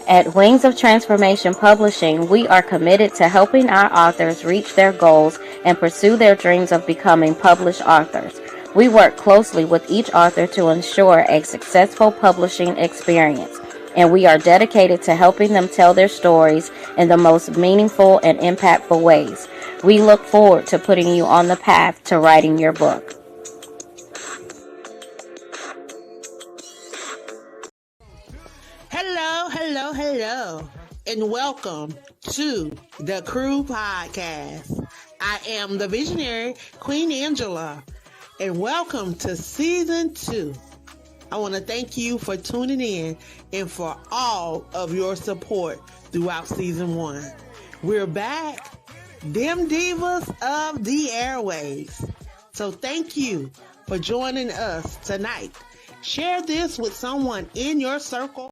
At Wings of Transformation Publishing, we are committed to helping our authors reach their goals and pursue their dreams of becoming published authors. We work closely with each author to ensure a successful publishing experience, and we are dedicated to helping them tell their stories in the most meaningful and impactful ways. We look forward to putting you on the path to writing your book. Hello, and welcome to the Crew Podcast. I am the visionary Queen Angela, and welcome to Season 2. I want to thank you for tuning in and for all of your support throughout Season 1. We're back, them Divas of the Airwaves. So thank you for joining us tonight. Share this with someone in your circle.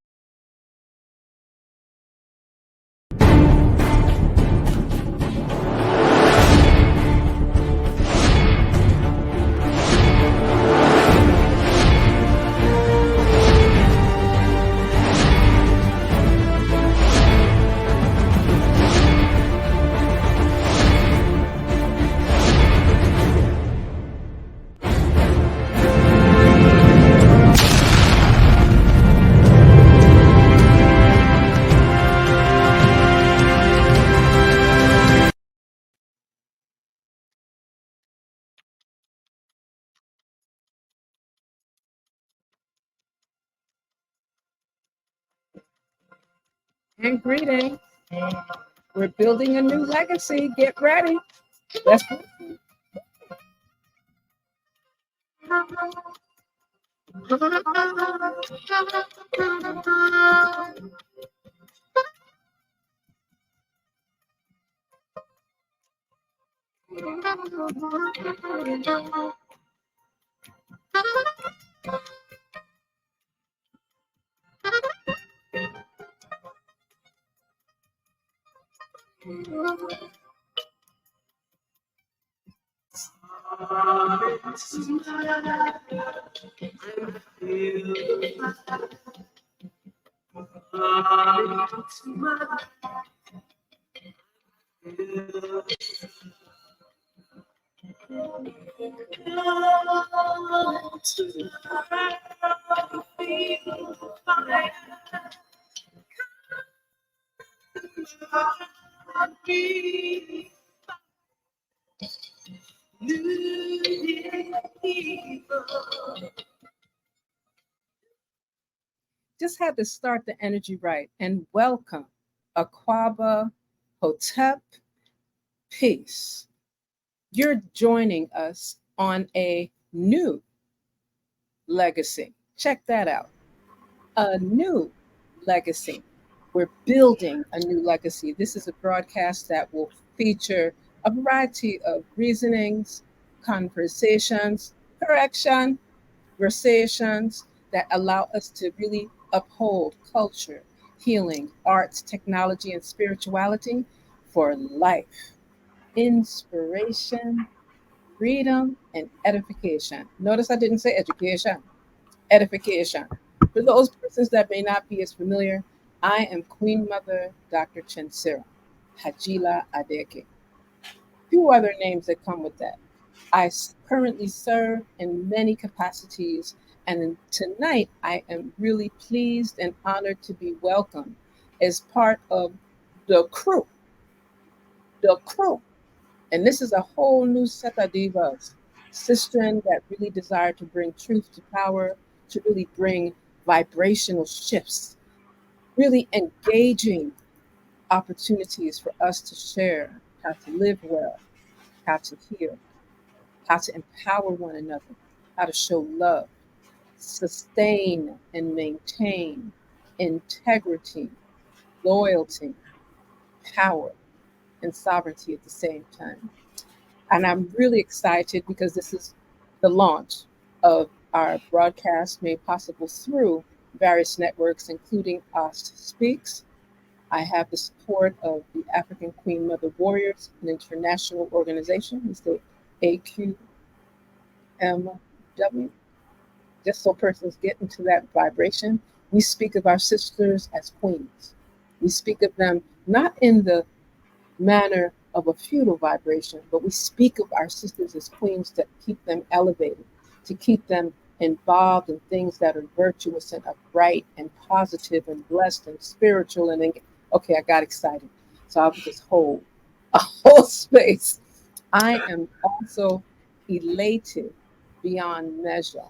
And greetings. We're building a new legacy. Get ready. Let's just had to start the energy right and welcome Aquaba Hotep Peace. You're joining us on a new legacy. Check that out. A new legacy. We're building a new legacy. This is a broadcast that will feature a variety of reasonings, conversations, correction, conversations that allow us to really uphold culture, healing, arts, technology, and spirituality for life, inspiration, freedom, and edification. Notice I didn't say education, edification. For those persons that may not be as familiar, I am QueenMother Dr. ChenziRa, Hajila Adeke. Few other names that come with that. I currently serve in many capacities, and tonight I am really pleased and honored to be welcomed as part of the crew. The crew. And this is a whole new set of divas, sistren that really desire to bring truth to power, to really bring vibrational shifts, really engaging opportunities for us to share how to live well, how to heal, how to empower one another, how to show love, sustain and maintain integrity, loyalty, power, and sovereignty at the same time. And I'm really excited because this is the launch of our broadcast made possible through various networks, including Us Speaks. I have the support of the African Queen Mother Warriors, an international organization. It's the AQMW, just so persons get into that vibration. We speak of our sisters as queens. We speak of them not in the manner of a feudal vibration, but we speak of our sisters as queens to keep them elevated, to keep them involved in things that are virtuous and upright and positive and blessed and spiritual and okay, I got excited. So I will just hold a whole space. I am also elated beyond measure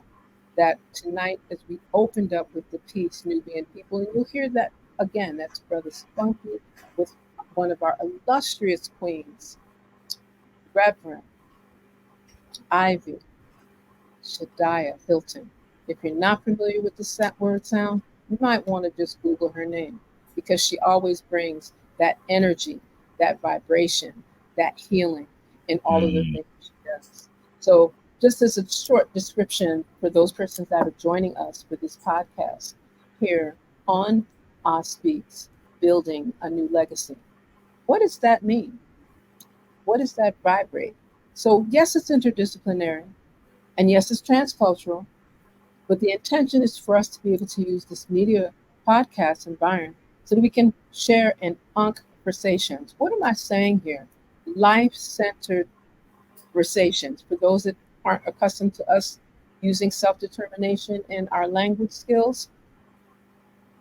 that tonight, as we opened up with the piece Nubian People, and you'll hear that again, that's Brother Spunky with one of our illustrious queens, Reverend Ivy Shadiah Hilton. If you're not familiar with the word sound, you might want to just Google her name because she always brings that energy, that vibration, that healing in all of the Mm, things she does. So, just as a short description for those persons that are joining us for this podcast here on Speaks, Building a New Legacy. What does that mean? What does that vibrate? So, yes, it's interdisciplinary, and yes, it's transcultural, but the intention is for us to be able to use this media podcast environment so that we can share in conversations. What am I saying here? Life centered conversations. For those that aren't accustomed to us using self determination in our language skills,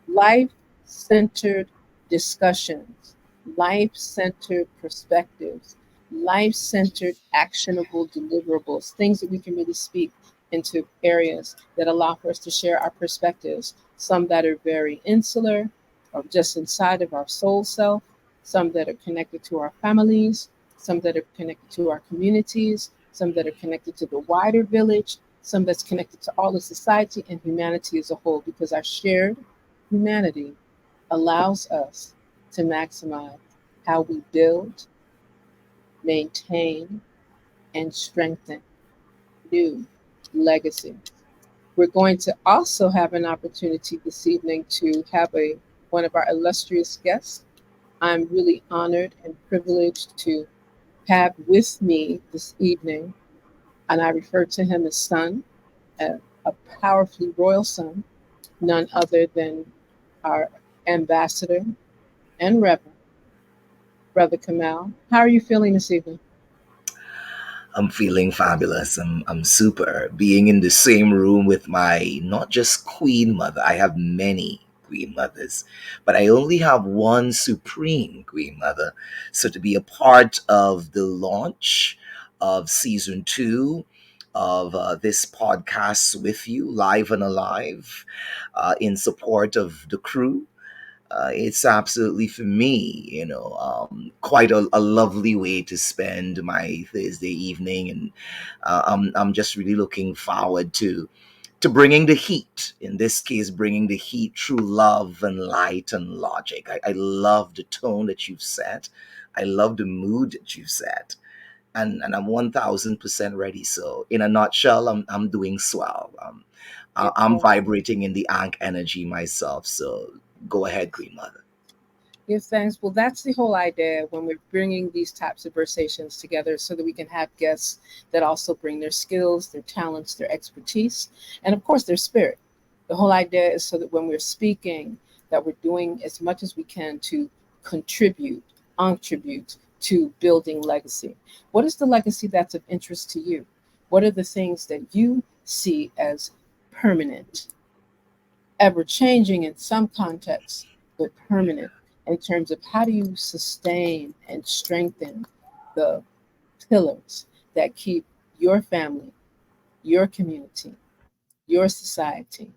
life centered discussions, life centered perspectives, life centered actionable deliverables, things that we can really speak into areas that allow for us to share our perspectives, some that are very insular or just inside of our soul self, some that are connected to our families, some that are connected to our communities, some that are connected to the wider village, some that's connected to all of society and humanity as a whole, because our shared humanity allows us to maximize how we build, maintain, and strengthen new legacies. We're going to also have an opportunity this evening to have one of our illustrious guests. I'm really honored and privileged to have with me this evening, and I refer to him as son, a, a powerfully royal son, none other than our ambassador and reverend, Brother Kamal. How are you feeling this evening? I'm feeling fabulous. I'm super. Being in the same room with my not just queen mother, I have many queen mothers, but I only have one supreme queen mother. So to be a part of the launch of season two of this podcast with you, live and alive, in support of the crew, it's absolutely for me, quite a lovely way to spend my Thursday evening, and I'm just really looking forward to bringing the heat. In this case, bringing the heat through love and light and logic. I love the tone that you've set. I love the mood that you've set. And I'm 1000% ready. So, in a nutshell, I'm doing swell. Give I'm thanks. vibrating in the Ankh energy myself. So, go ahead, Queen Mother. Give thanks. Well, that's the whole idea when we're bringing these types of conversations together so that we can have guests that also bring their skills, their talents, their expertise, and of course, their spirit. The whole idea is so that when we're speaking, that we're doing as much as we can to contribute, contribute to building legacy. What is the legacy that's of interest to you? What are the things that you see as permanent, ever changing in some contexts, but permanent in terms of how do you sustain and strengthen the pillars that keep your family, your community, your society,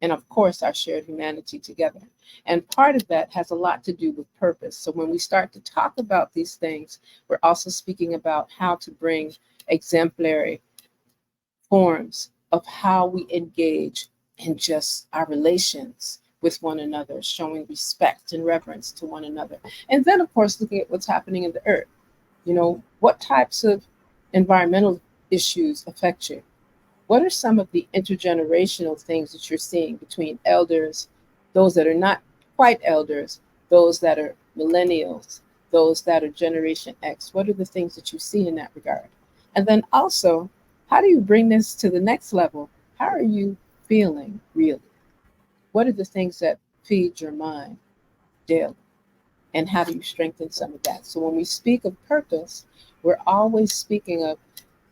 and of course, our shared humanity together. And part of that has a lot to do with purpose. So when we start to talk about these things, we're also speaking about how to bring exemplary forms of how we engage in just our relations with one another, showing respect and reverence to one another. And then, of course, looking at what's happening in the earth. What types of environmental issues affect you? What are some of the intergenerational things that you're seeing between elders, those that are not quite elders, those that are millennials, those that are Generation X? What are the things that you see in that regard? And then also, how do you bring this to the next level? How are you feeling really? What are the things that feed your mind? daily? And how do you strengthen some of that? So when we speak of purpose, we're always speaking of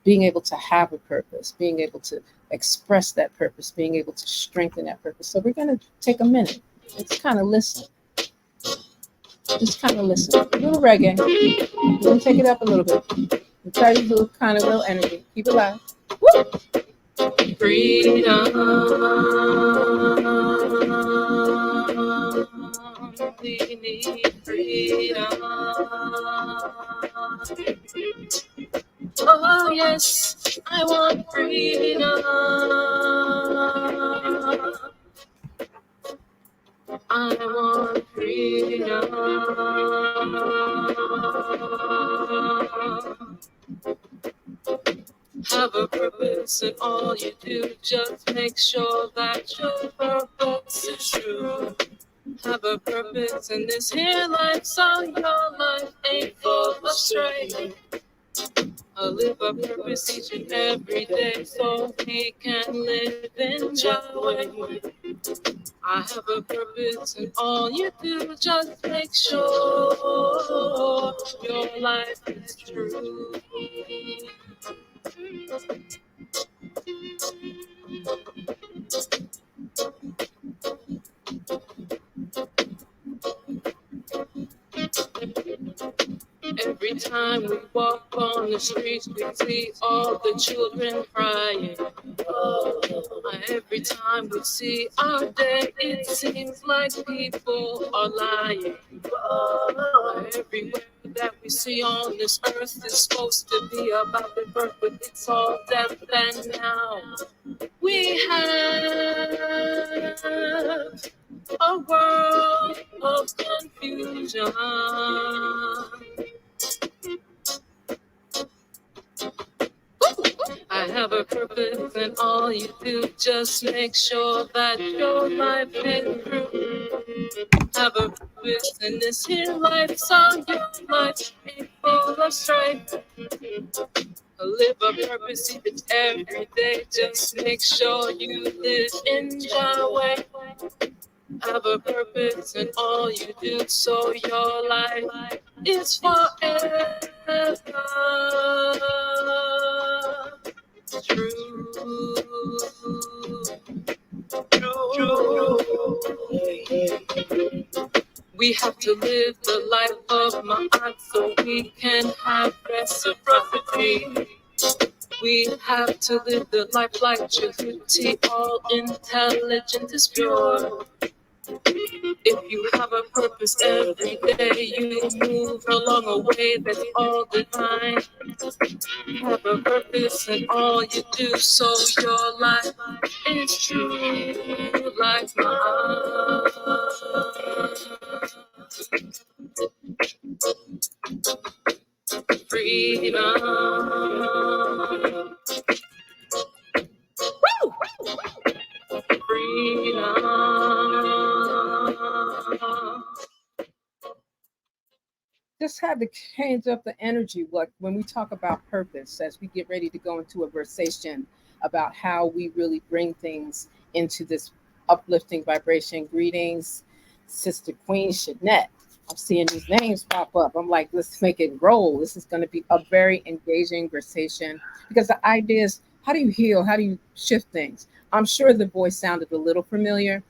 being able to have a purpose, being able to express that purpose, being able to strengthen that purpose. So we're going to take a minute. Let's kind of listen. Just kind of listen. A little reggae. Let me take it up a little bit. We'll try to do kind of real energy. Keep it live. Woo! Freedom. We need freedom. Oh yes, I want freedom. I want freedom. Have a purpose in all you do. Just make sure that your purpose is true. Have a purpose in this here life, so your life ain't full of strife. I live a purpose each and every day, so we can live in joy. I have a purpose in all you do. Just make sure your life is true. Every time we walk on the streets, we see all the children crying. Every time we see our day, it seems like people are lying. Everywhere that we see on this earth is supposed to be about the birth, but it's all death. And now we have a world of confusion. I have a purpose and all you do, just make sure that your life is true. Have a purpose in this here life, so your life ain't full of strife. Live a purpose each and every day, just make sure you live in joy. Have a purpose in all you do, so your life is forever true. We have to live the life of Ma.R.C.H so we can have reciprocity. We have to live the life like Chahuti, all intelligent is pure. If you have a purpose every day, you move along a way that's all divine. Have a purpose in all you do, so your life is true, like mine. Freedom. Freedom. Just had to change up the energy when we talk about purpose as we get ready to go into a conversation about how we really bring things into this uplifting vibration. Greetings, Sister Queen Shanette. I'm seeing these names pop up. I'm like, let's make it roll. This is going to be a very engaging conversation because the idea is, how do you heal? How do you shift things? I'm sure the voice sounded a little familiar.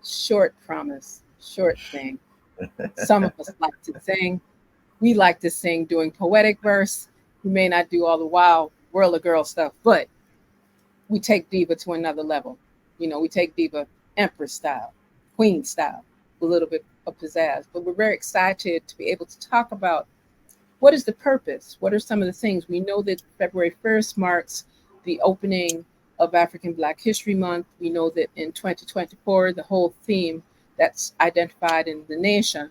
Short promise, short thing. Some of us like to sing. We like to sing doing poetic verse. We may not do all the wild world of girl stuff, but we take diva to another level. You know, we take diva empress style, queen style, a little bit of pizzazz. But we're very excited to be able to talk about what is the purpose? What are some of the things? We know that February 1st marks the opening of African Black History Month. We know that in 2024, the whole theme that's identified in the nation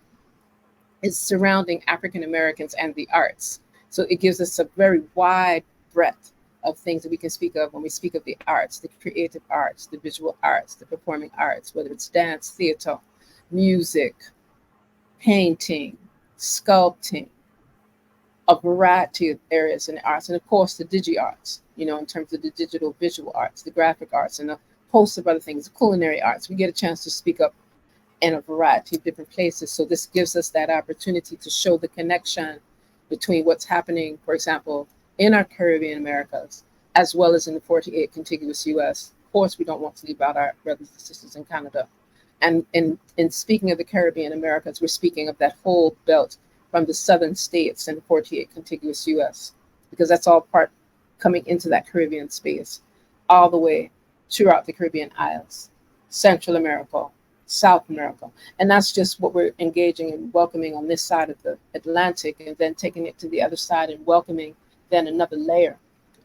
is surrounding African Americans and the arts. So it gives us a very wide breadth of things that we can speak of when we speak of the arts, the creative arts, the visual arts, the performing arts, whether it's dance, theater, music, painting, sculpting, a variety of areas in the arts, and of course the digi arts, you know, in terms of the digital visual arts, the graphic arts, and a host of other things, the culinary arts. We get a chance to speak up in a variety of different places. So this gives us that opportunity to show the connection between what's happening, for example, in our Caribbean Americas, as well as in the 48 contiguous US. Of course, we don't want to leave out our brothers and sisters in Canada. And in speaking of the Caribbean Americas, we're speaking of that whole belt from the southern states and the 48 contiguous US, because that's all part coming into that Caribbean space, all the way throughout the Caribbean Isles, Central America, South America. And that's just what we're engaging and welcoming on this side of the Atlantic, and then taking it to the other side and welcoming then another layer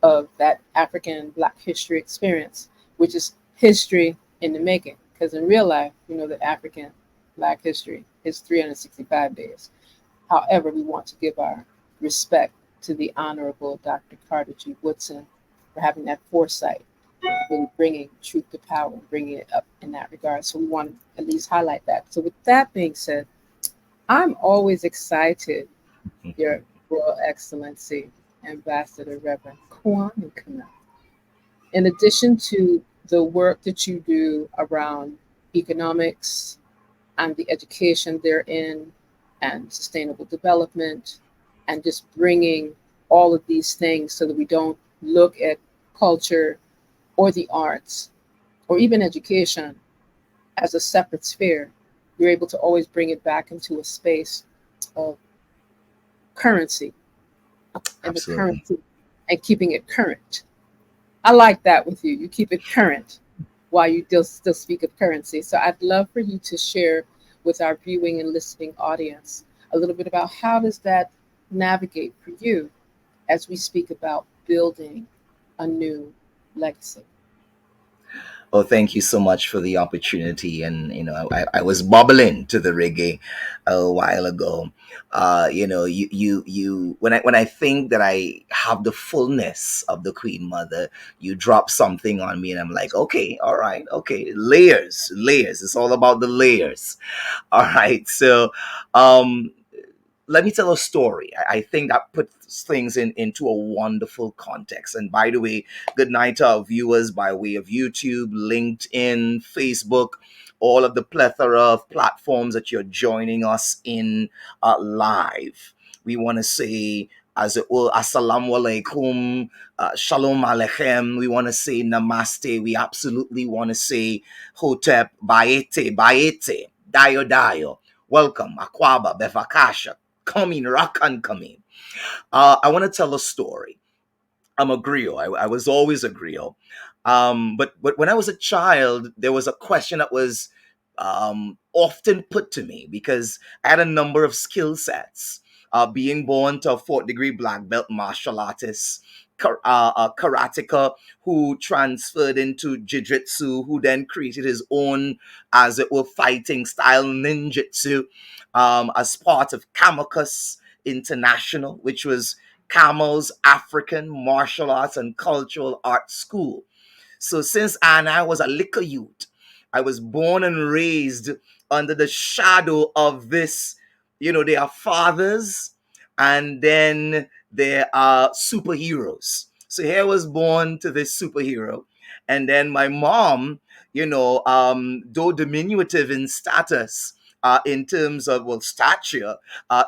of that African Black history experience, which is history in the making. Because in real life, you know that African Black history is 365 days. However, we want to give our respect to the Honorable Dr. Carter G. Woodson for having that foresight, really bringing truth to power and bringing it up in that regard. So we want to at least highlight that. So with that being said, I'm always excited, Your Royal Excellency, Ambassador Reverend Kwame Kana. In addition to the work that you do around economics and the education therein and sustainable development and just bringing all of these things so that we don't look at culture or the arts or even education as a separate sphere, you're able to always bring it back into a space of currency and the Absolutely. currency and keeping it current. I like that with you. You keep it current while you still speak of currency. So I'd love for you to share with our viewing and listening audience a little bit about how does that navigate for you as we speak about building a new legacy. Oh, thank you so much for the opportunity. And I was bubbling to the reggae a while ago. When I think that I have the fullness of the Queen Mother, you drop something on me, and I'm like, okay, all right, okay, layers, layers. It's all about the layers. All right, so um, let me tell a story. I think that puts things into a wonderful context. And by the way, good night to our viewers by way of YouTube, LinkedIn, Facebook, all of the plethora of platforms that you're joining us in live. We want to say, as it were, assalamu alaikum, shalom aleichem. We want to say namaste. We absolutely want to say hotep, baete, baete, dayo dayo. Welcome, Akwaba, Bevakasha, coming, Rakan coming. I want to tell a story. I'm a griot. I was always a griot. But when I was a child, there was a question that was often put to me because I had a number of skill sets. Being born to a fourth degree black belt martial artist, a karateka who transferred into jiu-jitsu, who then created his own, as it were, fighting style ninjutsu, as part of Kamakus International, which was Camel's African Martial Arts and Cultural Arts School. So since I was a little youth, I was born and raised under the shadow of this. They are fathers, and then there are superheroes. So here I was born to this superhero. And then my mom, though diminutive in status, in terms of, well, stature,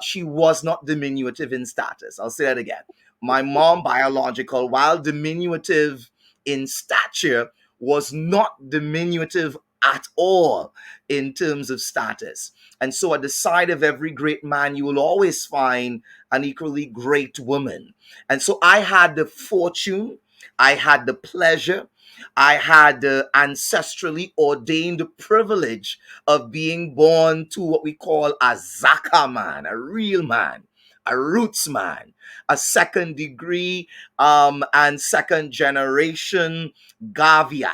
she was not diminutive in status. I'll say that again. My mom, biological, while diminutive in stature, was not diminutive at all in terms of status. And so at the side of every great man, you will always find an equally great woman. And so I had the fortune, I had the pleasure, I had the ancestrally ordained privilege of being born to what we call a Zaka man, a real man, a roots man, a second degree and second generation Gaviite,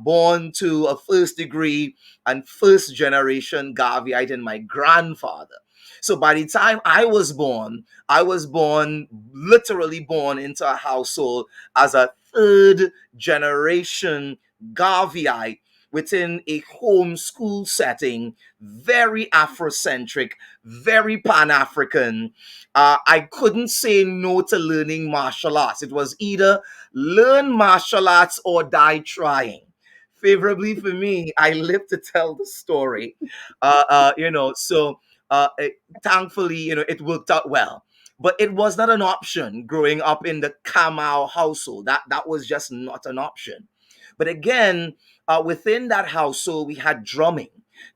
born to a first degree and first generation Gaviite in my grandfather. So by the time I was born, literally born into a household as a third generation Gaviite within a homeschool setting, very Afrocentric, very Pan African. I couldn't say no to learning martial arts. It was either learn martial arts or die trying. favorably for me, I live to tell the story. You know, so thankfully, you know, it worked out well. But it was not an option growing up in the Kamau household. That was just not an option. But again, within that household, we had drumming.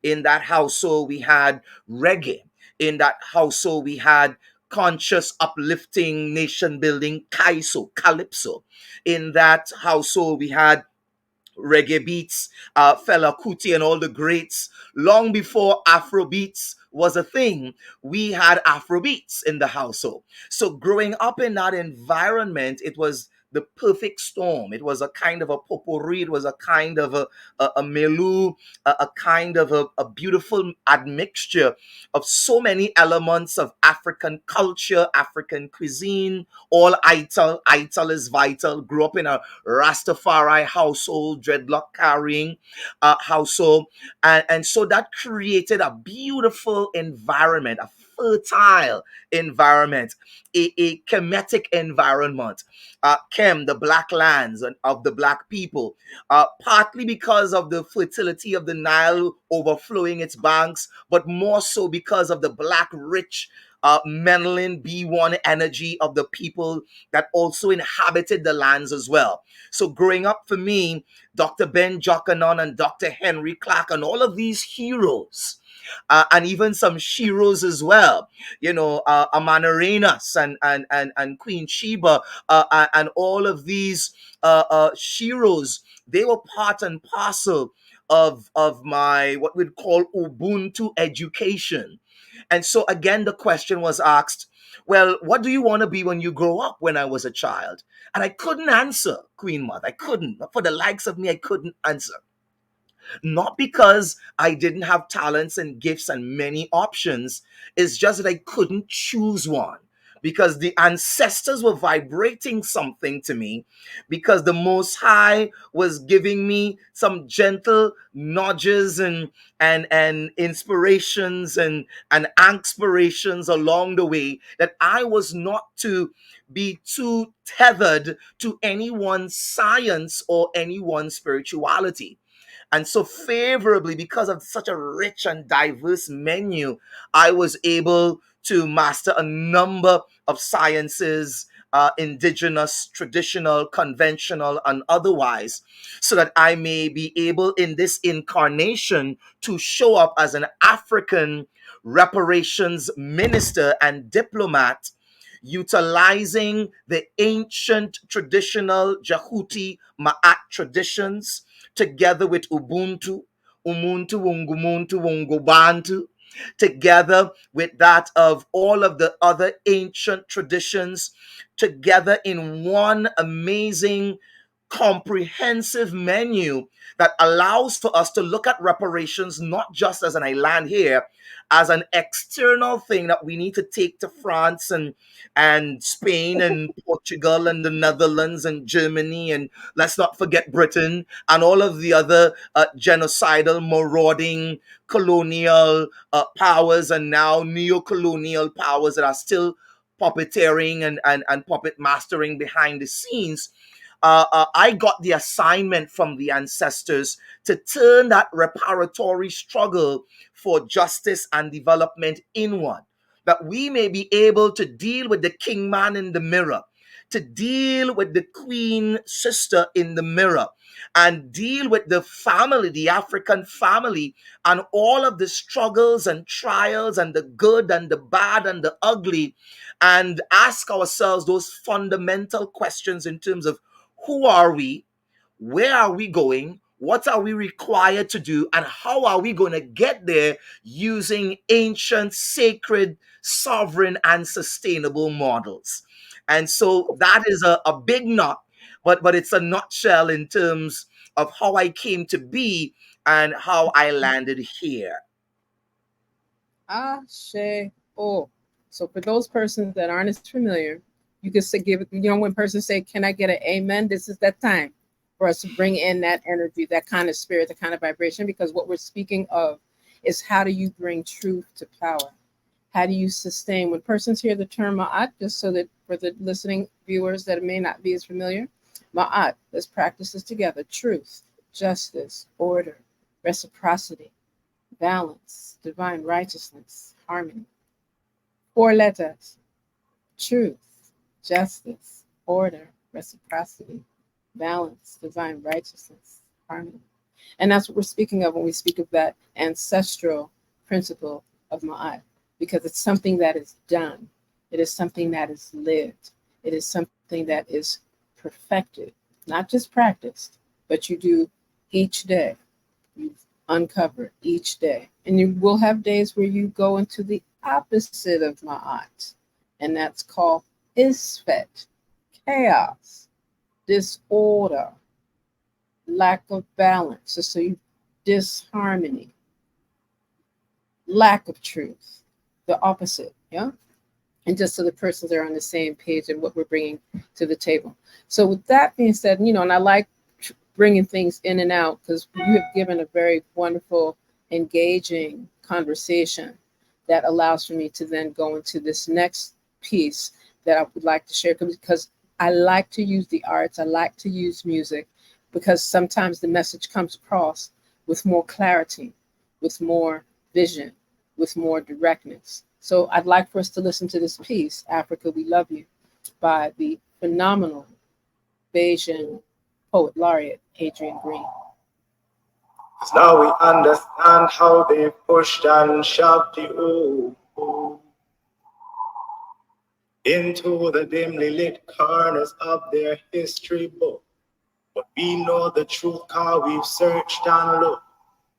In that household, we had reggae. In that household, we had conscious, uplifting, nation building, kaiso, calypso. In that household, we had reggae beats, Fela Kuti and all the greats. Long before Afro beats was a thing, we had Afro beats in the household. So growing up in that environment, it was the perfect storm. It was a kind of a potpourri. It was a kind of a melu, a kind of a beautiful admixture of so many elements of African culture, African cuisine, all ital. Ital is vital. Grew up in a Rastafari household, dreadlock carrying household. And so that created a beautiful environment, a fertile environment, a chemetic environment. Chem, the black lands of the black people, partly because of the fertility of the Nile overflowing its banks, but more so because of the black rich Menelin B1 energy of the people that also inhabited the lands as well. So growing up for me, Dr. Ben Jokanon and Dr. Henry Clark and all of these heroes, and even some Shiros as well, you know, Amanarenas and Queen Sheba, and all of these Shiros, they were part and parcel of my what we'd call Ubuntu education. And so again, the question was asked, well, what do you want to be when you grow up? When I was a child. And I couldn't answer, Queen Mother. I couldn't. For the likes of me, I couldn't answer. Not because I didn't have talents and gifts and many options. It's just that I couldn't choose one. Because the ancestors were vibrating something to me, because the Most High was giving me some gentle nudges and inspirations and aspirations along the way, that I was not to be too tethered to any one science or any one spirituality. And so, favorably, because of such a rich and diverse menu, I was able to master a number of sciences, indigenous, traditional, conventional, and otherwise, so that I may be able in this incarnation to show up as an African reparations minister and diplomat, utilizing the ancient traditional Jahuti Ma'at traditions together with Ubuntu, Umuntu, Ungumuntu, Ungubantu, together with that of all of the other ancient traditions, together in one amazing, comprehensive menu that allows for us to look at reparations not just as, and I land here, as an external thing that we need to take to France and Spain and Portugal and the Netherlands and Germany, and let's not forget Britain and all of the other genocidal, marauding, colonial powers, and now neo-colonial powers that are still puppeteering and puppet mastering behind the scenes. I got the assignment from the ancestors to turn that reparatory struggle for justice and development inward, that we may be able to deal with the king man in the mirror, to deal with the queen sister in the mirror, and deal with the family, the African family, and all of the struggles and trials and the good and the bad and the ugly, and ask ourselves those fundamental questions in terms of who are we? Where are we going? What are we required to do? And how are we going to get there using ancient, sacred, sovereign, and sustainable models? And so that is a big nut, but it's a nutshell in terms of how I came to be and how I landed here. Ashe. Oh, so for those persons that aren't as familiar, you can say, give it, when persons say, can I get an amen? This is that time for us to bring in that energy, that kind of spirit, that kind of vibration, because what we're speaking of is how do you bring truth to power? How do you sustain? When persons hear the term ma'at, just so that for the listening viewers that may not be as familiar, ma'at, let's practice this together. Truth. justice, order, reciprocity, balance, divine righteousness, harmony. Four letters: truth, justice, order, reciprocity, balance, divine righteousness, harmony. And that's what we're speaking of when we speak of that ancestral principle of Ma'at, because it's something that is done, it is something that is lived, it is something that is perfected, not just practiced, but you do each day. You uncover each day. And you will have days where you go into the opposite of Ma'at, and that's called Isfet, chaos, disorder, lack of balance. So you disharmony, lack of truth, the opposite. Yeah. And just so the persons are on the same page and what we're bringing to the table. So with that being said, and I like bringing things in and out because you have given a very wonderful, engaging conversation that allows for me to then go into this next piece that I would like to share, because I like to use the arts, I like to use music, because sometimes the message comes across with more clarity, with more vision, with more directness. So I'd like for us to listen to this piece, Africa, We Love You, by the phenomenal Bayesian poet laureate Adrian Green. 'Cause now we understand how they pushed and shoved you into the dimly lit corners of their history book. But we know the truth, cause we've searched and looked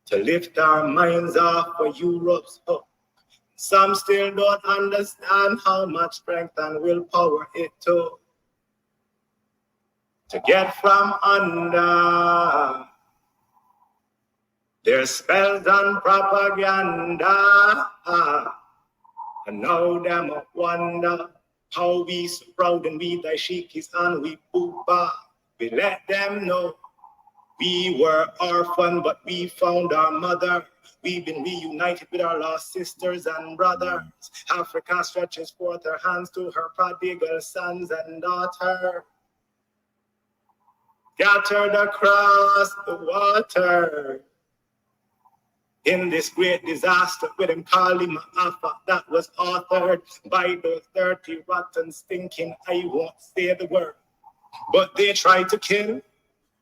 to lift our minds off of Europe's hook. Some still don't understand how much strength and willpower it took to get from under their spells and propaganda. And now them a wonder how we so proud and we thy sheikies and we poopa. We let them know we were orphaned, but we found our mother. We've been reunited with our lost sisters and brothers. Africa stretches forth her hands to her prodigal sons and daughters, scattered across the water. In this great disaster with him calling Ma'afa, that was authored by those dirty, rotten, stinking, I won't say the word, but they tried to kill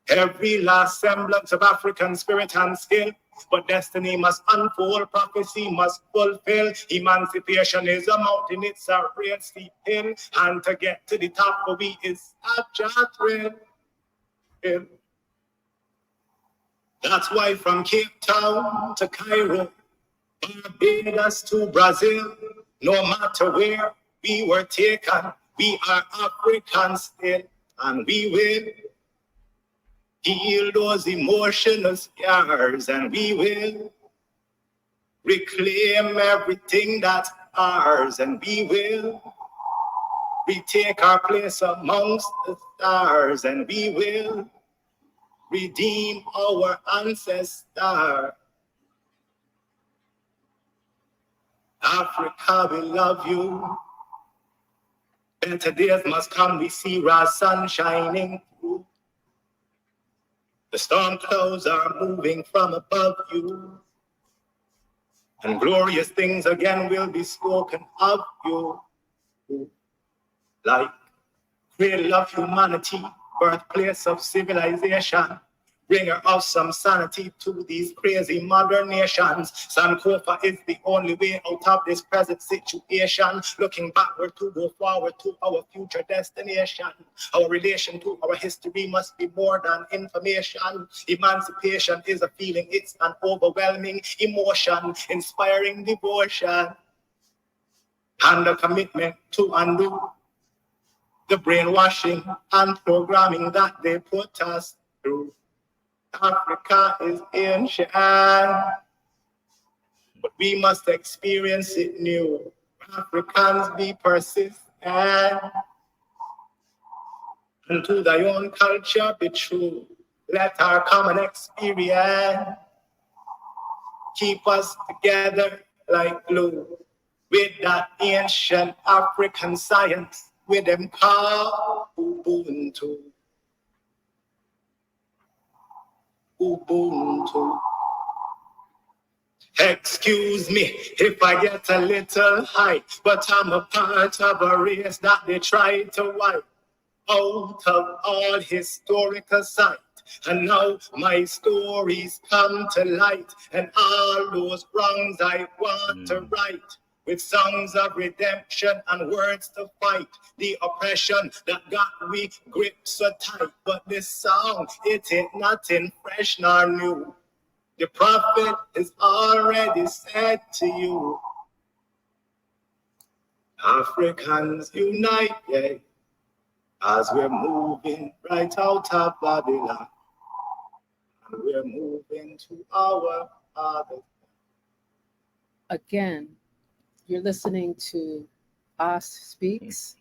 every last semblance of African spirit and skill. But destiny must unfold, prophecy must fulfill. Emancipation is a mountain, it's a real steep hill, and to get to the top for we is such a thrill. That's why from Cape Town to Cairo, Barbados to Brazil, no matter where we were taken, we are Africans still, and we will heal those emotional scars, and we will reclaim everything that's ours, and we will retake our place amongst the stars, and we will redeem our ancestors. Africa, we love you. Better days must come, we see our sun shining through. The storm clouds are moving from above you, and glorious things again will be spoken of you. Like cradle of humanity, birthplace of civilization, bringer of some sanity to these crazy modern nations. Sankofa is the only way out of this present situation. Looking backward to go forward to our future destination. Our relation to our history must be more than information. Emancipation is a feeling, it's an overwhelming emotion, inspiring devotion, and a commitment to undo the brainwashing and programming that they put us through. Africa is ancient, but we must experience it new. Africans be persistent, and to thy own culture be true. Let our common experience keep us together like glue. With that ancient African science, with them call Ubuntu. Ubuntu. Excuse me if I get a little high, but I'm a part of a race that they try to wipe out of all historical sight. And now my stories come to light, and all those wrongs I want to right. With songs of redemption and words to fight the oppression that got we gripped so tight. But this song, it ain't nothing fresh nor new. The prophet is already said to you, Africans unite, yeah, as we're moving right out of Babylon, and we're moving to our Father. Again, you're listening to Us Speaks,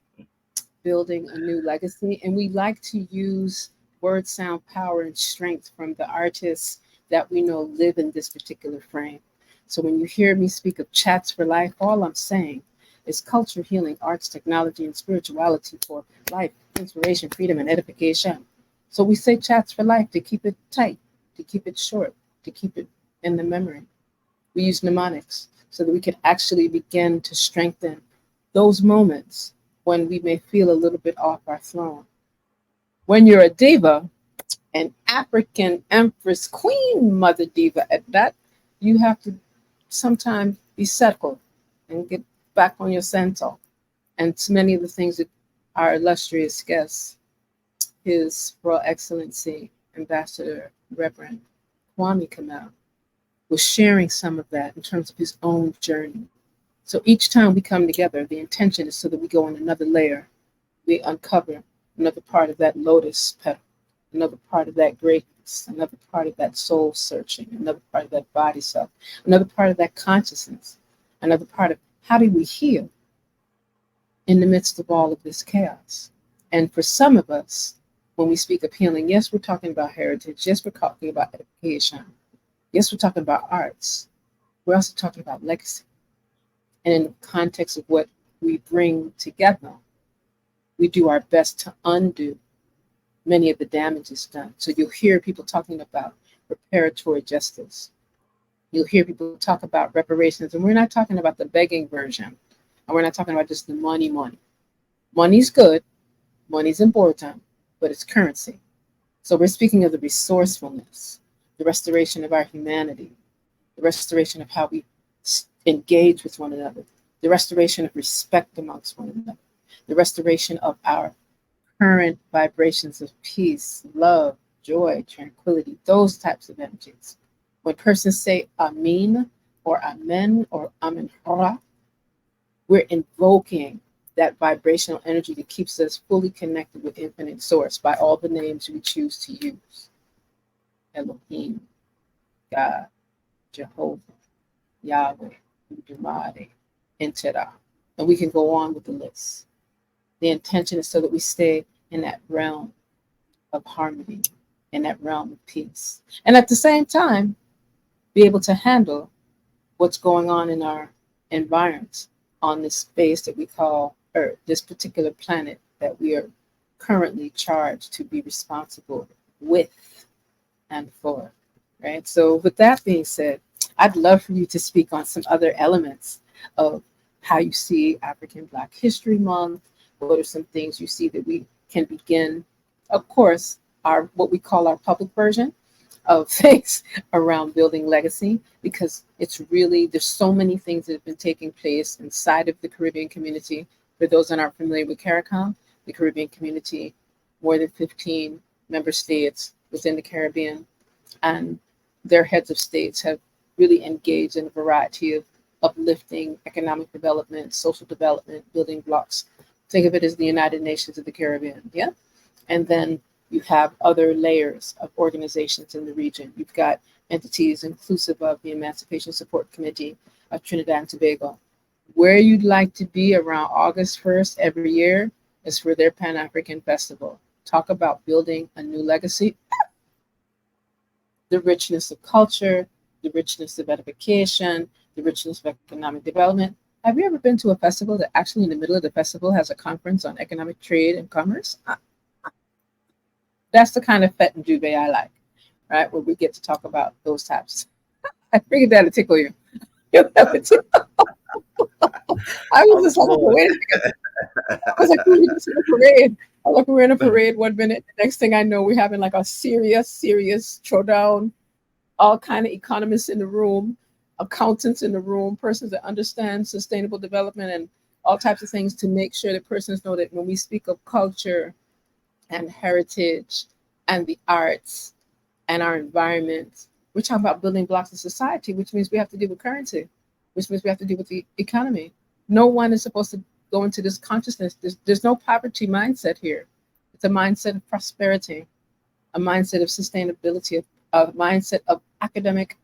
Building a New Legacy. And we like to use word, sound, power, and strength from the artists that we know live in this particular frame. So when you hear me speak of chats for life, all I'm saying is culture, healing, arts, technology, and spirituality for life, inspiration, freedom, and edification. So we say chats for life to keep it tight, to keep it short, to keep it in the memory. We use mnemonics so that we can actually begin to strengthen those moments when we may feel a little bit off our throne. When you're a diva, an African empress, queen mother diva at that, you have to sometimes be settled and get back on your center. And to many of the things that our illustrious guest, His Royal Excellency Ambassador Reverend Kwame Kamau, was sharing some of that in terms of his own journey. So each time we come together, the intention is so that we go on another layer, we uncover another part of that lotus petal, another part of that greatness, another part of that soul searching, another part of that body self, another part of that consciousness, another part of how do we heal in the midst of all of this chaos. And for some of us, when we speak of healing, yes, we're talking about heritage, yes, we're talking about education, yes, we're talking about arts, we're also talking about legacy. And in the context of what we bring together, we do our best to undo many of the damages done. So you'll hear people talking about reparatory justice. You'll hear people talk about reparations, and we're not talking about the begging version, and we're not talking about just the money, money. Money's good, money's important, but it's currency. So we're speaking of the resourcefulness, the restoration of our humanity, the restoration of how we engage with one another, the restoration of respect amongst one another, the restoration of our current vibrations of peace, love, joy, tranquility, those types of energies. When persons say Amin or Amen or Amin Hara, we're invoking that vibrational energy that keeps us fully connected with infinite source by all the names we choose to use. Elohim, God, Jehovah, Yahweh, Udumare, Intera. And we can go on with the list. The intention is so that we stay in that realm of harmony, in that realm of peace. And at the same time, be able to handle what's going on in our environment on this space that we call Earth, this particular planet that we are currently charged to be responsible with and for. Right. So, with that being said, I'd love for you to speak on some other elements of how you see African Black History Month. What are some things you see that we can begin? Of course, our what we call our public version of things around building legacy, because it's really there's so many things that have been taking place inside of the Caribbean community. For those that aren't familiar with CARICOM, the Caribbean community, more than 15 member states within the Caribbean, and their heads of states have really engaged in a variety of uplifting economic development, social development, building blocks. Think of it as the United Nations of the Caribbean, yeah? And then you have other layers of organizations in the region. You've got entities inclusive of the Emancipation Support Committee of Trinidad and Tobago. Where you'd like to be around August 1st every year is for their Pan-African Festival. Talk about building a new legacy, the richness of culture, the richness of edification, the richness of economic development. Have you ever been to a festival that actually in the middle of the festival has a conference on economic trade and commerce? That's the kind of fete and juve I like. right? Where we get to talk about those types. I figured that'd tickle you. That would tickle- I was Of just like, okay, course. wait a second. I was like, we were just in a parade. I look, we're in a parade 1 minute. The next thing I know, we're having like a serious throwdown. All kind of economists in the room, accountants in the room, persons that understand sustainable development and all types of things to make sure that persons know that when we speak of culture and heritage and the arts and our environment, we're talking about building blocks of society, which means we have to deal with currency, which means we have to deal with the economy. No one is supposed to go into this consciousness. There's no poverty mindset here. It's a mindset of prosperity, a mindset of sustainability, a mindset of academic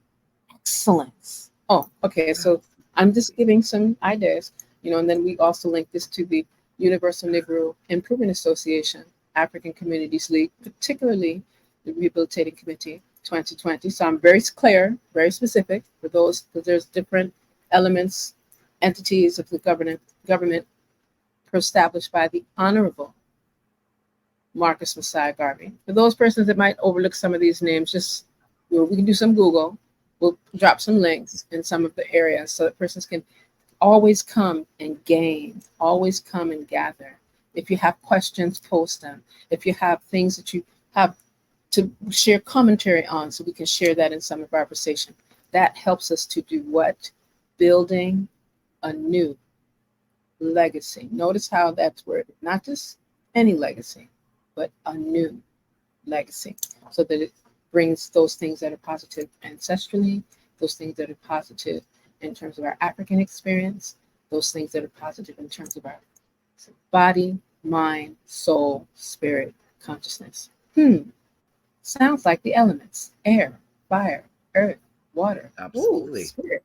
excellence. Oh, okay. So I'm just giving some ideas, and then we also link this to the Universal Negro Improvement Association, African Communities League, particularly the Rehabilitating Committee 2020. So I'm very clear, very specific for those, because there's different elements, entities of the government established by the Honorable Marcus Messiah Garvey. For those persons that might overlook some of these names, just we can do some Google. We'll drop some links in some of the areas so that persons can always come and gain, always come and gather. If you have questions, post them. If you have things that you have to share commentary on, so we can share that in some of our conversation. That helps us to do what? Building a new legacy. Notice how that's worded, not just any legacy, but a new legacy, so that it brings those things that are positive ancestrally, those things that are positive in terms of our African experience, those things that are positive in terms of our body, mind, soul, spirit, consciousness. Sounds like the elements: air, fire, earth, water. Ooh, Absolutely. spirit.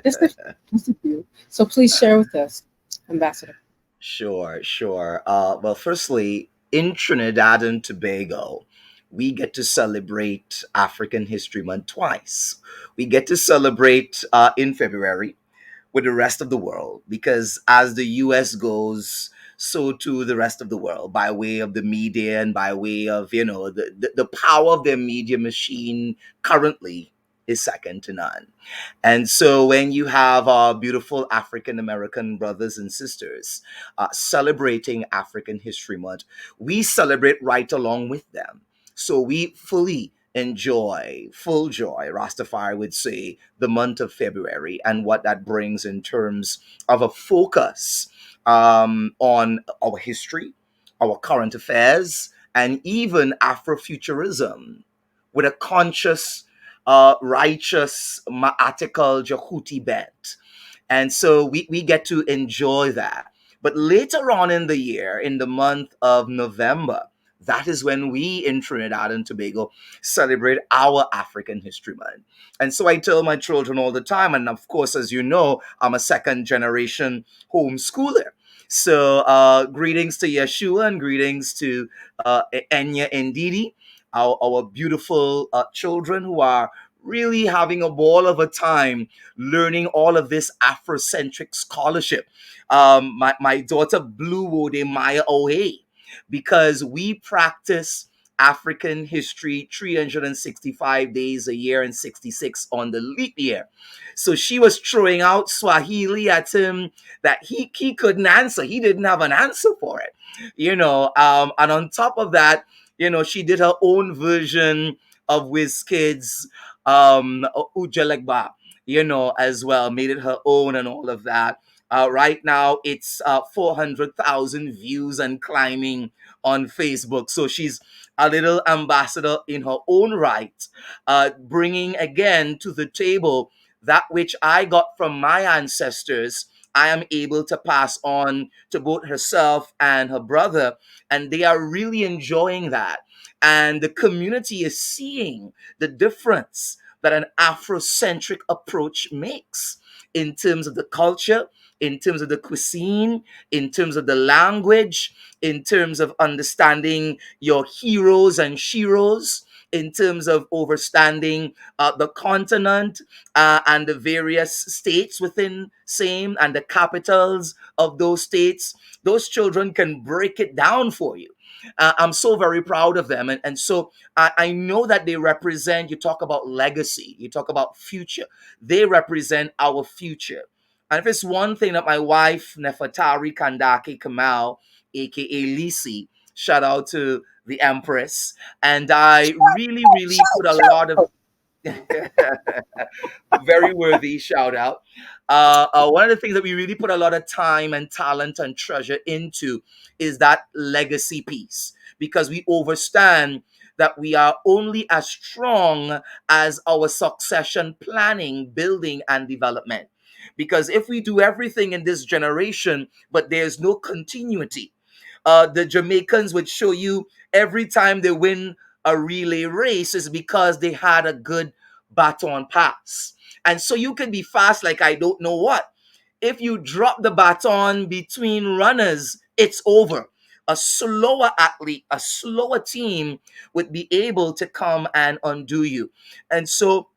Just a few. So please share with us, Ambassador. Sure, sure. Well, firstly, in Trinidad and Tobago, we get to celebrate African History Month twice. We get to celebrate in February with the rest of the world, because as the US goes, so too the rest of the world, by way of the media and by way of, the power of their media machine currently is second to none. And so when you have our beautiful African American brothers and sisters celebrating African History Month, we celebrate right along with them. So we fully enjoy, full joy, Rastafari would say, the month of February and what that brings in terms of a focus on our history, our current affairs, and even Afrofuturism with a conscious, righteous, ma'atical, Jahuti bent. And so we get to enjoy that. But later on in the year, in the month of November, that is when we in Trinidad and Tobago celebrate our African History Month. And so I tell my children all the time, and of course, as you know, I'm a second generation homeschooler. So greetings to Yeshua and greetings to Enya and Didi, our beautiful children who are really having a ball of a time learning all of this Afrocentric scholarship. My daughter blew Wode Maya away because we practice African history 365 days a year and 66 on the leap year. So she was throwing out Swahili at him that he couldn't answer. He didn't have an answer for it, and on top of that, she did her own version of WizKids, Ujalekba, as well, made it her own and all of that. Right now, it's 400,000 views and climbing on Facebook. So she's a little ambassador in her own right, bringing again to the table that which I got from my ancestors. I am able to pass on to both herself and her brother, and they are really enjoying that. And the community is seeing the difference that an Afrocentric approach makes in terms of the culture, in terms of the cuisine, in terms of the language, in terms of understanding your heroes and sheroes, in terms of understanding the continent and the various states within same and the capitals of those states. Those children can break it down for you. I'm so very proud of them. And so I know that they represent, you talk about legacy, you talk about future. They represent our future. And if it's one thing that my wife, Nefertari Kandaki Kamal, aka Lisi, shout out to the Empress, and I really, really put a lot of very worthy shout out. One of the things that we really put a lot of time and talent and treasure into is that legacy piece, because we understand that we are only as strong as our succession planning, building, and development. Because if we do everything in this generation, but there's no continuity, the Jamaicans would show you every time they win a relay race is because they had a good baton pass. And so you can be fast like I don't know what. If you drop the baton between runners, it's over. A slower athlete, a slower team would be able to come and undo you. And so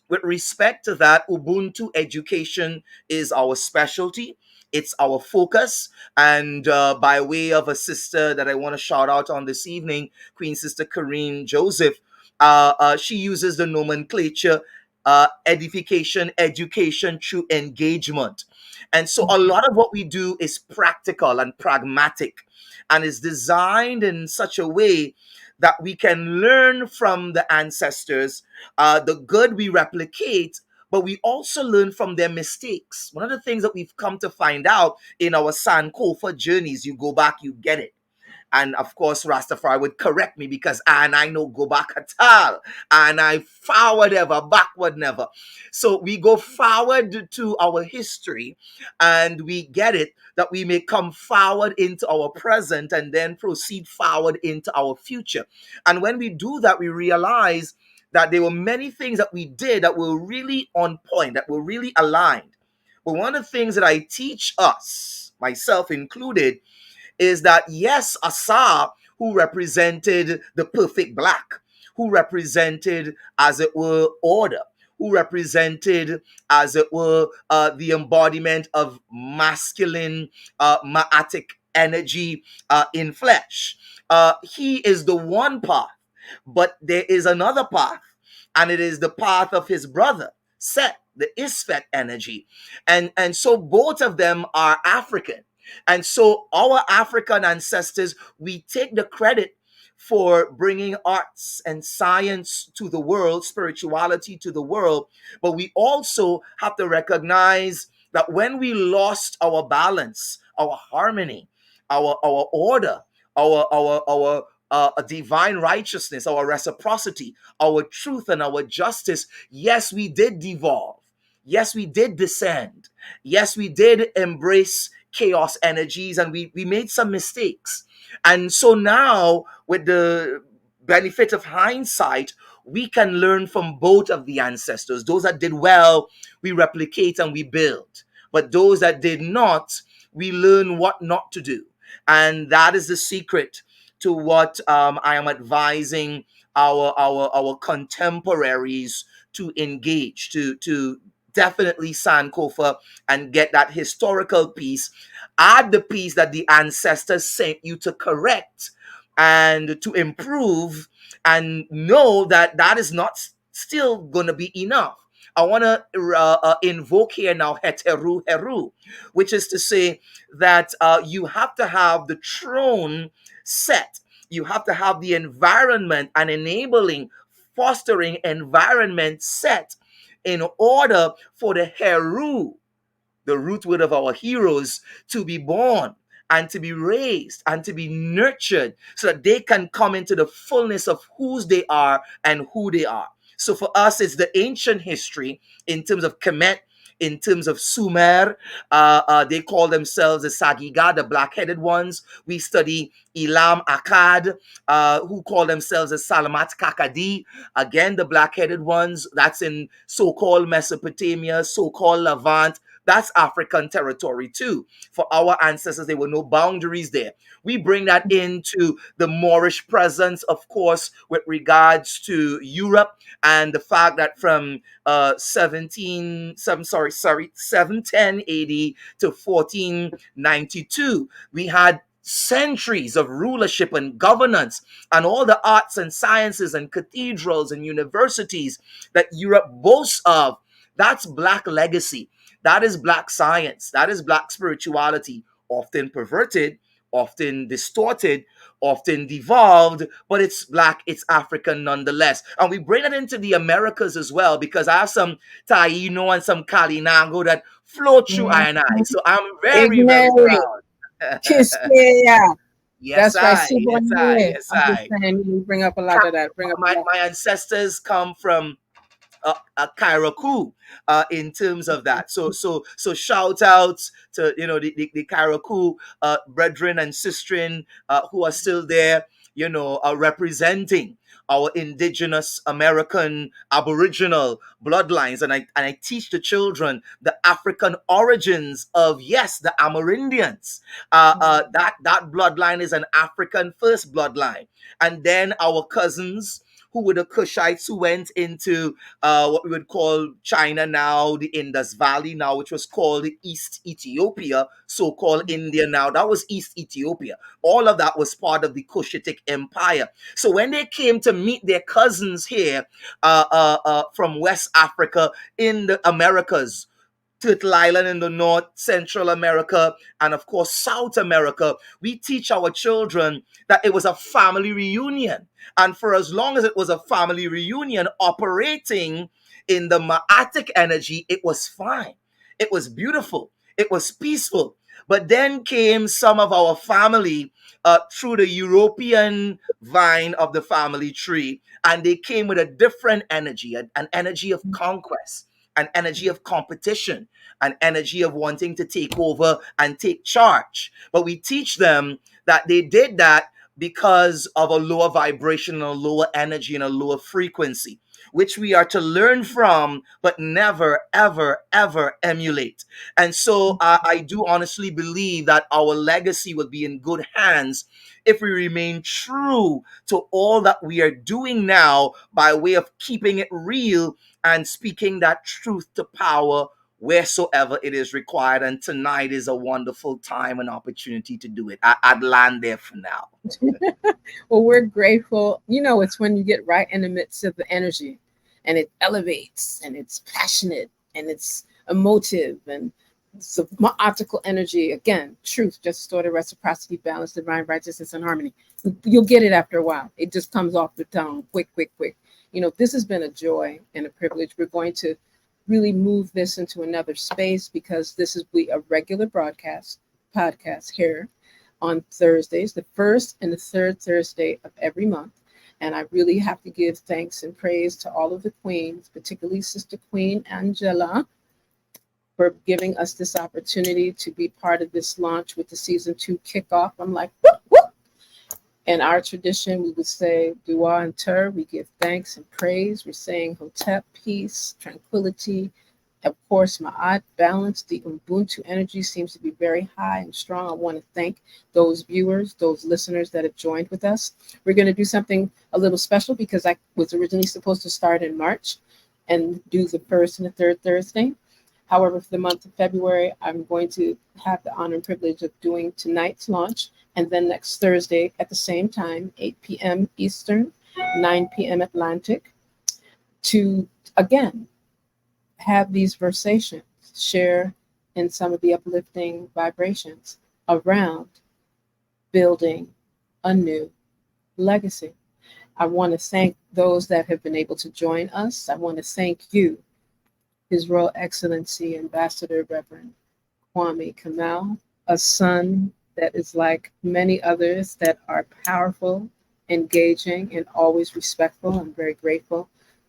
with respect to that, Ubuntu education is our specialty. It's our focus. And by way of a sister that I want to shout out on this evening, Queen Sister Karine Joseph, she uses the nomenclature edification, education through engagement. And so a lot of what we do is practical and pragmatic and is designed in such a way that we can learn from the ancestors. The good we replicate, but we also learn from their mistakes. One of the things that we've come to find out in our Sankofa journeys, you go back, you get it. And of course, Rastafari would correct me because and I know go back at all. And I forward ever, backward never. So we go forward to our history and we get it that we may come forward into our present and then proceed forward into our future. And when we do that, we realize that there were many things that we did that were really on point, that were really aligned. But one of the things that I teach us, myself included, is that yes, Asa, who represented the perfect black, who represented, as it were, order, who represented, as it were, the embodiment of masculine, ma'atic energy in flesh. He is the one path, but there is another path, and it is the path of his brother, Set, the Isfet energy. And so both of them are African. And so our African ancestors, we take the credit for bringing arts and science to the world, spirituality to the world, but we also have to recognize that when we lost our balance, our harmony, our order, our divine righteousness, our reciprocity, our truth, and our justice, yes, we did devolve. Yes, we did descend. Yes, we did embrace chaos energies and we made some mistakes. And so now, with the benefit of hindsight, we can learn from both of the ancestors. Those that did well, we replicate and we build. But those that did not, we learn what not to do. And that is the secret to what I am advising our contemporaries to engage, to definitely Sankofa and get that historical piece. Add the piece that the ancestors sent you to correct and to improve, and know that that is not still going to be enough. I want to invoke here now heteru heru, which is to say that you have to have the throne set. You have to have the environment and enabling, fostering environment set in order for the heru, the root word of our heroes, to be born and to be raised and to be nurtured so that they can come into the fullness of whose they are and who they are. So for us, it's the ancient history in terms of Kemet, in terms of Sumer. They call themselves the Sagiga, the black-headed ones. We study Elam Akkad, who call themselves the Salamat Kakadi. Again, the black-headed ones. That's in so-called Mesopotamia, so-called Levant. That's African territory too. For our ancestors, there were no boundaries there. We bring that into the Moorish presence, of course, with regards to Europe and the fact that from 710 AD to 1492, we had centuries of rulership and governance, and all the arts and sciences and cathedrals and universities that Europe boasts of. That's Black legacy. That is Black science. That is Black spirituality, often perverted, often distorted, often devolved, but it's Black, it's African nonetheless. And we bring it into the Americas as well, because I have some Taino and some Kalinango that flow through I and I. So I'm very, very Ignorant. proud. Kiss yeah. Yes, That's right. I. Super Yes, I. yeah. Yes, I'm just I. saying you bring up a lot of that. Bring up a My, lot. my ancestors come from Kairaku, in terms of that. So shout outs to the Kairaku brethren and sistren who are still there, representing our indigenous American Aboriginal bloodlines, and I teach the children the African origins of, yes, the Amerindians. That bloodline is an African first bloodline, and then our cousins who were the Kushites who went into what we would call China now, the Indus Valley now, which was called East Ethiopia, so-called India now. That was East Ethiopia. All of that was part of the Cushitic Empire. So when they came to meet their cousins here from West Africa in the Americas, Turtle Island in the North, Central America, and of course South America, we teach our children that it was a family reunion. And for as long as it was a family reunion operating in the Ma'atic energy, it was fine. It was beautiful. It was peaceful. But then came some of our family through the European vine of the family tree, and they came with a different energy, an energy of conquest, an energy of competition, an energy of wanting to take over and take charge. But we teach them that they did that because of a lower vibration and a lower energy and a lower frequency, which we are to learn from, but never, ever, ever emulate. And so I do honestly believe that our legacy will be in good hands if we remain true to all that we are doing now by way of keeping it real and speaking that truth to power wheresoever it is required. And tonight is a wonderful time and opportunity to do it. I'd land there for now. Well, we're grateful. It's when you get right in the midst of the energy and it elevates and it's passionate and it's emotive and it's a optical energy. Again, truth, just sort of reciprocity, balance, divine righteousness, and harmony. You'll get it after a while. It just comes off the tongue quick, quick, quick. This has been a joy and a privilege. We're going to really move this into another space because this is a regular podcast here on Thursdays, the first and the third Thursday of every month. And I really have to give thanks and praise to all of the queens, particularly Sister Queen Angela, for giving us this opportunity to be part of this launch with the season 2 kickoff. I'm like, whoop, whoop. In our tradition, we would say Dua and Tur. We give thanks and praise. We're saying Hotep, peace, tranquility. Of course, Ma'at, balance. The Ubuntu energy seems to be very high and strong. I want to thank those viewers, those listeners that have joined with us. We're going to do something a little special because I was originally supposed to start in March and do the first and the third Thursday. However, for the month of February, I'm going to have the honor and privilege of doing tonight's launch and then next Thursday at the same time, 8 p.m. Eastern, 9 p.m. Atlantic, to, again, have these versations, share in some of the uplifting vibrations around building a new legacy. I want to thank those that have been able to join us. I want to thank you, His Royal Excellency Ambassador Reverend Kwame Kamal, a son that is like many others that are powerful, engaging, and always respectful. I'm very grateful.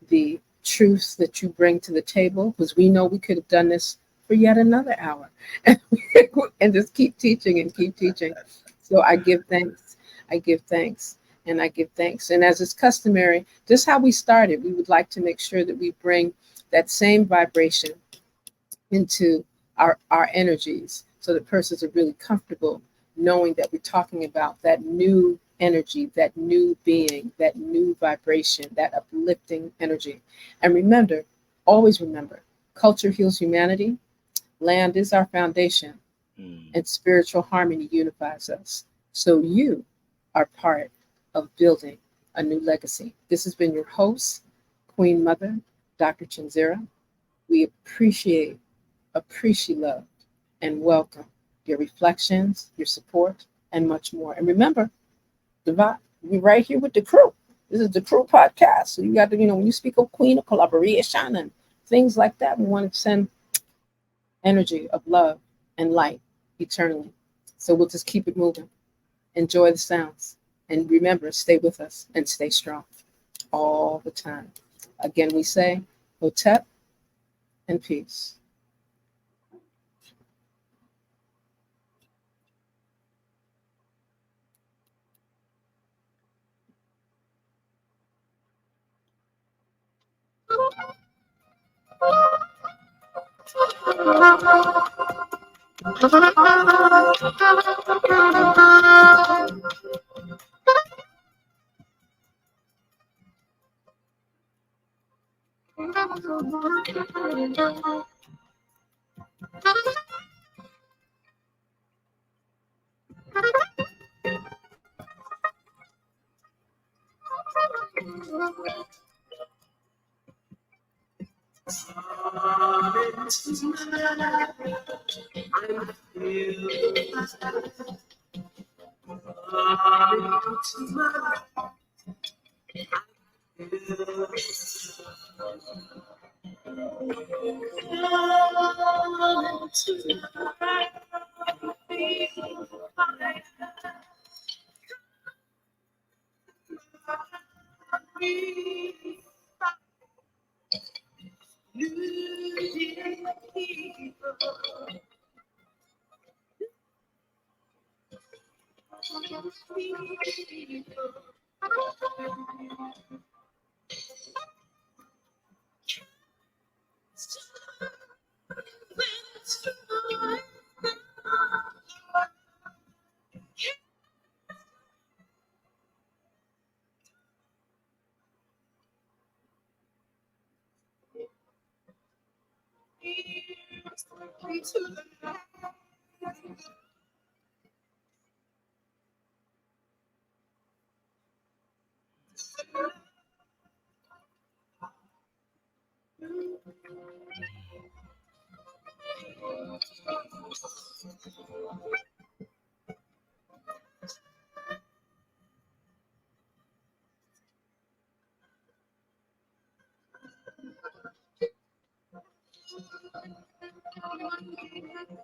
The truths that you bring to the table, because we know we could have done this for yet another hour and just keep teaching and keep teaching. So I give thanks. I give thanks. And I give thanks. And as is customary, just how we started, we would like to make sure that we bring that same vibration into our energies so that persons are really comfortable knowing that we're talking about that new energy, that new being, that new vibration, that uplifting energy. And remember, always remember, culture heals humanity, land is our foundation, and spiritual harmony unifies us. So you are part of building a new legacy. This has been your host, Queen Mother, Dr. ChenziRa. We appreciate love, and welcome your reflections, your support, and much more. And remember, we're right here with the crew. This is the crew podcast. So you got to, when you speak of queen of collaboration and things like that, we want to send energy of love and light eternally. So we'll just keep it moving. Enjoy the sounds. And remember, stay with us and stay strong all the time. Again, we say, Hotep and peace.